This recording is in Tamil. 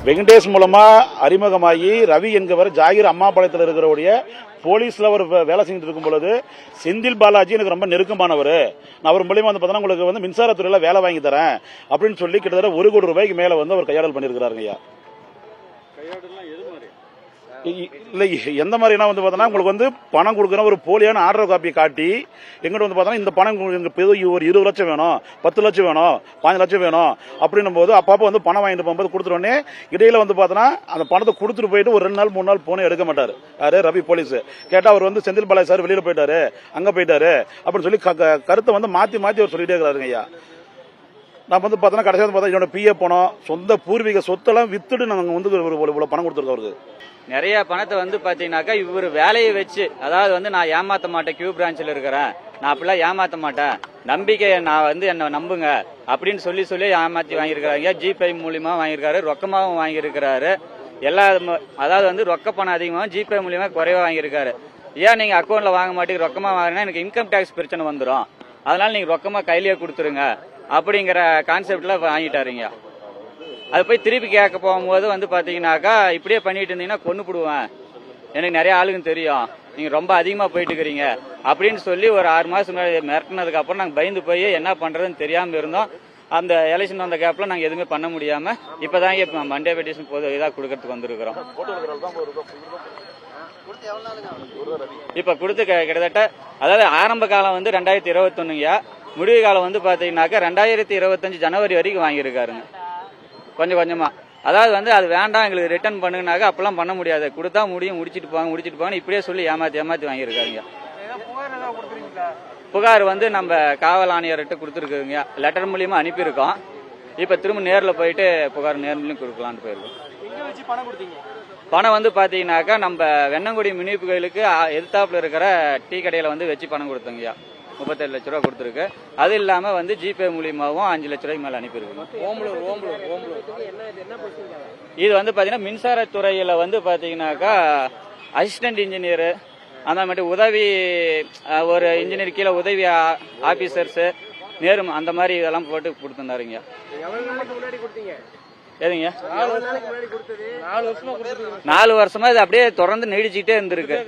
வெங்கடேஷ் மூலமா அறிமுகமாகி ரவி என்பவர் ஜாகிர் அம்மாபாளையத்தில் இருக்கிறவுடைய போலீஸ்ல ஒரு வேலை செஞ்சுட்டு இருக்கும் பொழுது செந்தில் பாலாஜி எனக்கு ரொம்ப நெருக்கமானவர். நான் அவர் மூலியமா வந்து பார்த்தா உங்களுக்கு வந்து மின்சாரத்துறையில வேலை வாங்கி தரேன் அப்படின்னு சொல்லி கிட்டத்தட்ட 1 கோடி ரூபாய்க்கு மேல வந்து அவர் கையாடல் பண்ணியிருக்கிறாருங்க ஐயா. இல்லை எந்த மாதிரினா வந்து பார்த்தோன்னா உங்களுக்கு வந்து பணம் கொடுக்குற ஒரு போலியான ஆர்டர் காப்பியை காட்டி எங்கிட்ட வந்து பார்த்தோன்னா இந்த பணம் ஒரு 20 லட்சம் வேணும், 10 லட்சம் வேணும், 15 லட்சம் வேணும் அப்படின்னும் போது அப்பப்போ வந்து பணம் வாங்கிட்டு போகும்போது கொடுத்துருவோன்னே இடையில வந்து பார்த்தோன்னா அந்த பணத்தை கொடுத்துட்டு போயிட்டு ஒரு 2 நாள் 3 நாள் போனே எடுக்க மாட்டார். யாரு ரவி போலீஸ் கேட்டால் அவர் வந்து செந்தில் பாலாஜி சார் வெளியில போயிட்டாரு, அங்கே போயிட்டாரு அப்படின்னு சொல்லி கருத்தை வந்து மாற்றி மாற்றி அவர் சொல்லிட்டே இருக்கிறாருங்க ஐயா. நான் வந்து பார்த்தோன்னா கடைசியாக வந்து பார்த்தா என்னோட பிஏ பணம் சொந்த பூர்வீக சொத்தெல்லாம் வித்துட்டு நாங்கள் வந்து இவ்வளோ பணம் கொடுத்துருக்கோம் அவருக்கு. நிறைய பணத்தை வந்து பாத்தீங்கன்னாக்கா இவர் வேலையை வச்சு, அதாவது வந்து நான் ஏமாத்த மாட்டேன், கியூ பிரான்ச்சில் இருக்கிறேன், நான் அப்படிலாம் ஏமாத்த மாட்டேன், நம்பிக்கையை நான் வந்து என்ன நம்புங்க அப்படின்னு சொல்லி ஏமாத்தி வாங்கியிருக்கிறாங்க. ஜிபே மூலியமா வாங்கியிருக்காரு, ரொக்கமாகவும் வாங்கியிருக்கிறாரு. எல்லா அதாவது வந்து ரொக்க பணம் அதிகமாகவும் ஜிபே மூலியமா குறைவா வாங்கியிருக்காரு. ஏன் நீங்க அக்கௌண்ட்ல வாங்க மாட்டீங்க, ரொக்கமா வாங்கினா எனக்கு இன்கம் டேக்ஸ் பிரச்சனை வந்துடும், அதனால நீங்க ரொக்கமா கையிலேயே கொடுத்துருங்க அப்படிங்கிற கான்செப்ட்ல வாங்கிட்டாருங்க. அது போய் திருப்பி கேட்க போகும்போது வந்து பாத்தீங்கன்னாக்கா இப்படியே பண்ணிட்டு இருந்தீங்கன்னா கொண்டு போடுவேன், எனக்கு நிறைய ஆளுங்க தெரியும், நீங்க ரொம்ப அதிகமா போயிட்டு இருக்கிறீங்க அப்படின்னு சொல்லி ஒரு 6 மாசம் மிரட்டினதுக்கு அப்புறம் நாங்க பயந்து போய் என்ன பண்றதுன்னு தெரியாம இருந்தோம். அந்த எலெக்ஷன் வந்த கேப்ல நாங்க எதுவுமே பண்ண முடியாம இப்பதாங்க மண்டே பெட்டிஷன் பொது இதா கொடுக்கறதுக்கு வந்திருக்கிறோம். இப்ப கொடுத்து கிட்டத்தட்ட அதாவது ஆரம்ப காலம் வந்து 2021, முடிவு காலம் வந்து பாத்தீங்கன்னாக்கா 2025 ஜனவரி வரைக்கும் வாங்கியிருக்காருங்க. கொஞ்சம் கொஞ்சமா, அதாவது வந்து அது வேண்டாம் எங்களுக்கு ரிட்டர்ன் பண்ணுனாக்கா அப்பெல்லாம் பண்ண முடியாது, கொடுத்தா முடியும், முடிச்சிட்டு போங்க இப்படியே சொல்லி ஏமாத்தி வாங்கியிருக்காங்க. புகார் வந்து நம்ம காவல் ஆணையர்கிட்ட கொடுத்துருக்குங்க, லெட்டர் மூலியமா அனுப்பியிருக்கோம். இப்ப திரும்ப நேரில் போயிட்டு புகார் நேர்லையும் கொடுக்கலான்னு போயிருக்கோம். பணம் வந்து பாத்தீங்கன்னாக்கா நம்ம வெண்ணங்குடி முனிப்பு கோயிலுக்கு எதிர்த்தாப்புல இருக்கிற டீ கடையில வந்து வச்சு பணம் கொடுத்தோங்கய்யா. 37 லட்ச ரூபா கொடுத்துருக்கு. அது இல்லாம வந்து ஜிபே மூலியமாவும் 5 லட்ச ரூபாய்க்கு மேல அனுப்பியிருக்கு. இது வந்து பாத்தீங்கன்னா மின்சாரத்துறையில வந்து பாத்தீங்கன்னாக்கா அசிஸ்டன்ட் இன்ஜினியர், அந்த மாதிரி உதவி ஒரு இன்ஜினியர் கீழே உதவி ஆபீசர்ஸ் நேரும் அந்த மாதிரி இதெல்லாம் போட்டு கொடுத்துருந்தாருங்க. எதுங்க 4 வருஷமா இது அப்படியே தொடர்ந்து நீடிச்சுக்கிட்டே இருந்திருக்கு.